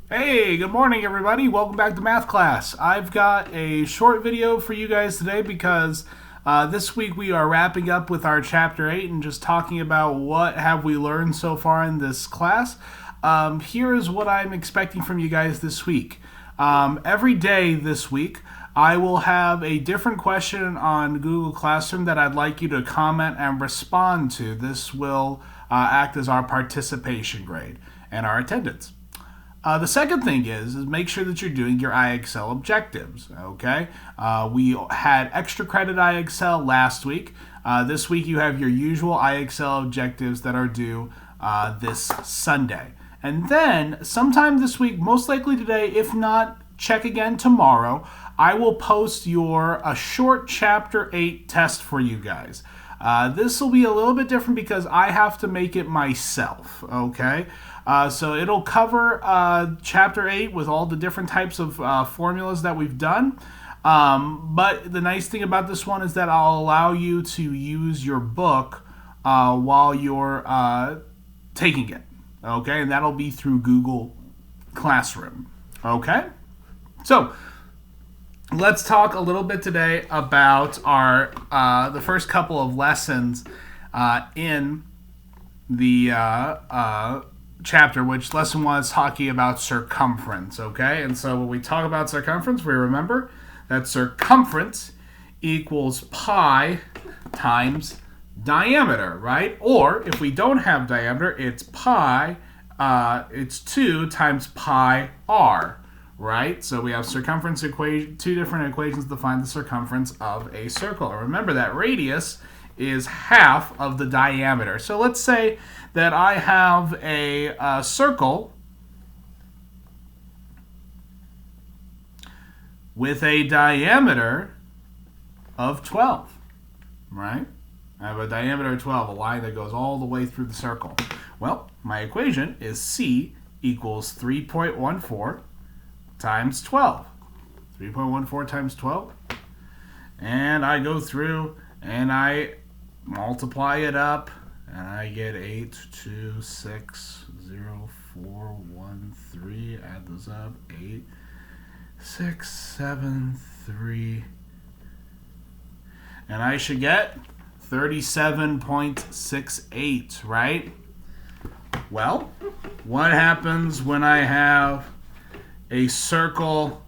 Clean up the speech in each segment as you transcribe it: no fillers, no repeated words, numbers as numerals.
Hey, good morning, everybody. Welcome back to math class. I've got a short video for you guys today because this week we are wrapping up with our chapter 8 and just talking about what have we learned so far in this class. Here is what I'm expecting from you guys this week. Every day this week, I will have a different question on Google Classroom that I'd like you to comment and respond to. This will act as our participation grade and our attendance. The second thing is make sure that you're doing your IXL objectives. Okay, we had extra credit IXL last week. This week you have your usual IXL objectives that are due this Sunday, and then sometime this week, most likely today, if not, check again tomorrow. I will post a short chapter 8 test for you guys. This will be a little bit different because I have to make it myself, okay? So it'll cover Chapter 8 with all the different types of formulas that we've done. But the nice thing about this one is that I'll allow you to use your book while you're taking it, okay? And that'll be through Google Classroom, okay? So let's talk a little bit today about the first couple of lessons in the chapter, which lesson 1 is talking about circumference, okay? And so when we talk about circumference, we remember that circumference equals pi times diameter, right? Or if we don't have diameter, it's pi, it's 2 times pi r, right? So we have circumference equation, two different equations to find the circumference of a circle. And remember that radius is half of the diameter. So let's say that I have a circle with a diameter of 12, right? I have a diameter of 12, a line that goes all the way through the circle. Well, my equation is C equals 3.14 times 12. 3.14 times 12. And I go through and I multiply it up, and I get 8, 2, 6, 0, 4, 1, 3. Add those up. 8, 6, 7, 3. And I should get 37.68, right? Well, what happens when I have a circle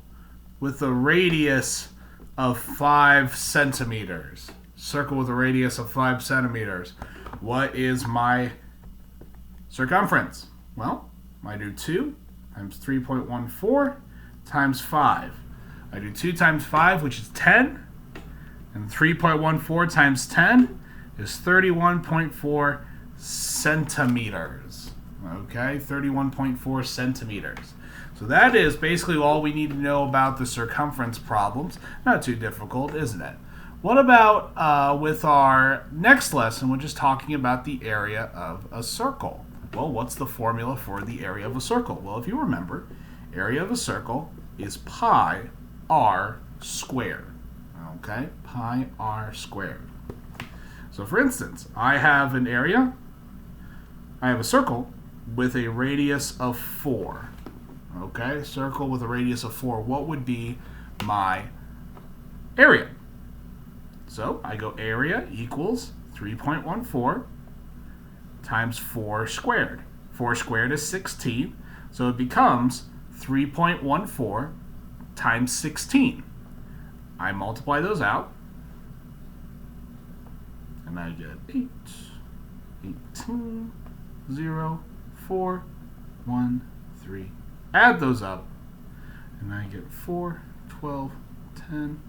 with a radius of 5 centimeters? Circle with a radius of 5 centimeters. What is my circumference? Well, I do 2 times 3.14 times 5. I do 2 times 5, which is 10. And 3.14 times 10 is 31.4 centimeters. Okay, 31.4 centimeters. So that is basically all we need to know about the circumference problems. Not too difficult, isn't it? What about with our next lesson, which is talking about the area of a circle? Well, what's the formula for the area of a circle? Well, if you remember, area of a circle is pi r squared. Okay, pi r squared. So for instance, I have a circle with a radius of 4. Okay, circle with a radius of 4. What would be my area? So I go area equals 3.14 times 4 squared. 4 squared is 16, so it becomes 3.14 times 16. I multiply those out, and I get 8, 18, 0, 4, 1, 3. Add those up, and I get 4, 12, 10,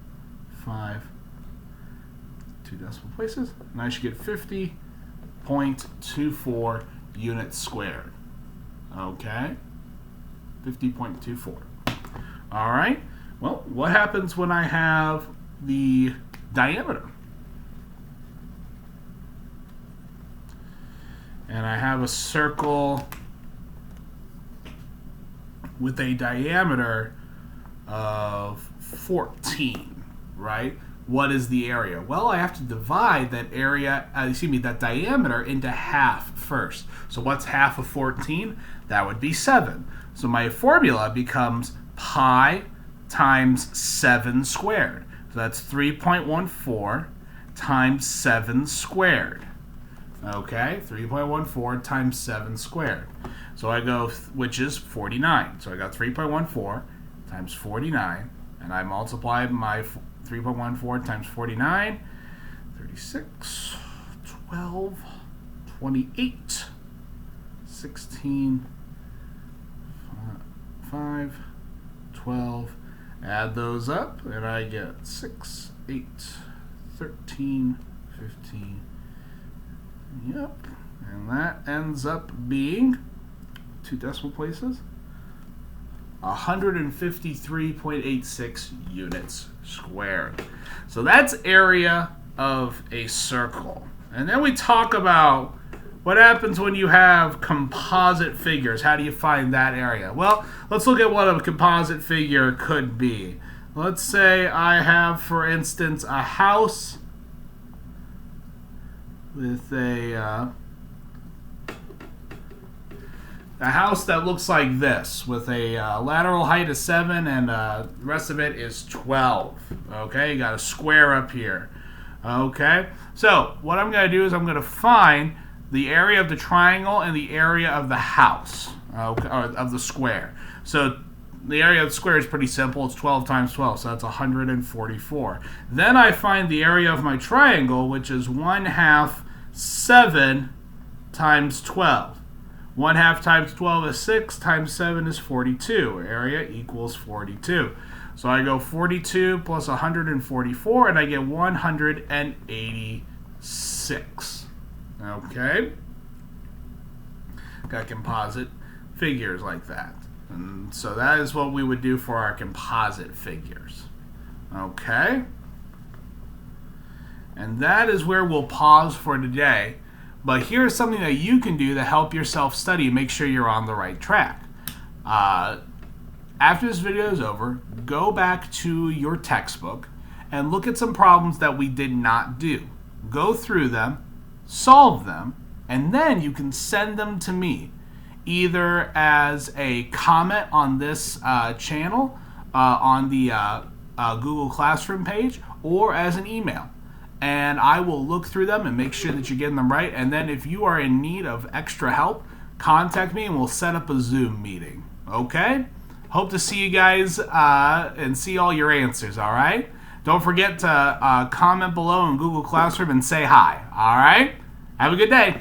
5, 2 decimal places, and I should get 50.24 units squared. Okay? 50.24. All right? Well, what happens when I have the diameter? And I have a circle with a diameter of 14, right? what is the area? Well, I have to divide that that diameter into half first. So what's half of 14? That would be 7. So my formula becomes pi times 7 squared. So that's 3.14 times 7 squared. Okay, 3.14 times 7 squared. So I go, which is 49. So I got 3.14 times 49, and I multiply my 3.14 times 49, 36, 12, 28, 16, 5, 12. Add those up, and I get 6, 8, 13, 15. Yep. And that ends up being 2 decimal places. 153.86 units squared. So that's area of a circle. And then we talk about what happens when you have composite figures. How do you find that area? Well, let's look at what a composite figure could be. Let's say I have, for instance, a house with a house that looks like this, with a lateral height of 7 and the rest of it is 12. Okay, you got a square up here. Okay, so what I'm going to do is I'm going to find the area of the triangle and the area of the house, okay, or of the square. So the area of the square is pretty simple. It's 12 times 12, so that's 144. Then I find the area of my triangle, which is 1/2 7 times 12. 1/2 times 12 is 6, times 7 is 42. Area equals 42. So I go 42 plus 144, and I get 186. Okay? Got composite figures like that. And so that is what we would do for our composite figures. Okay? And that is where we'll pause for today. But here's something that you can do to help yourself study and make sure you're on the right track. After this video is over, go back to your textbook and look at some problems that we did not do. Go through them, solve them, and then you can send them to me, either as a comment on this channel on the Google Classroom page, or as an email. And I will look through them and make sure that you're getting them right. And then if you are in need of extra help, contact me and we'll set up a Zoom meeting. Okay? Hope to see you guys and see all your answers, all right? Don't forget to comment below in Google Classroom and say hi, all right? Have a good day.